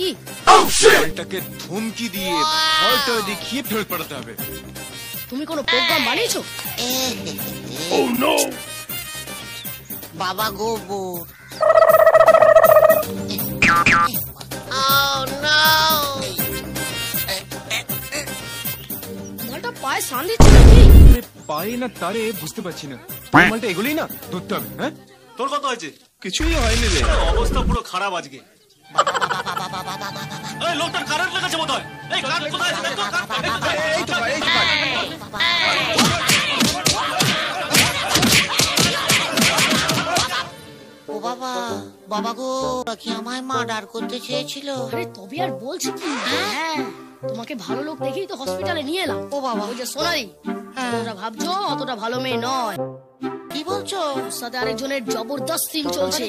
নাকি? মালটাকে ধমকি দিয়ে ভয়টা দেখিয়ে ফেরত পাঠাতে হবে। তুমি কোনো প্রোগ্রাম বানিয়েছো? Oh no! বাবা গোবর। মালটা পায়ে সান দিচ্ছে নাকি? পায়ে না তারে বুঝতে পারছি না। মালটা এগুলোই না ধরতে হবে। হ্যাঁ, তোর কত হয়েছে? কিছুই হয়নি রে। অবস্থা পুরো খারাপ আজকে। এই লোকটার কারেন্ট লেগেছে বোধহয়। এই কারেন্ট কোথায় আছে? এই তো ভাই, এই তো ভাই। ও বাবা, বাবা গো, কি আমায় মার্ডার করতে চেয়েছিল? আরে তবে আর বলছি কি? হ্যাঁ, তোমাকে ভালো লোক দেখেই তো হসপিটালে নিয়ে এলাম। ও বাবা, ওই যে সোনালি, তোমরা ভাবছো অতটা ভালো মেয়ে নয়। কি বলছো? ওর সাথে আরেকজনের জবরদস্ত সিন চলছে।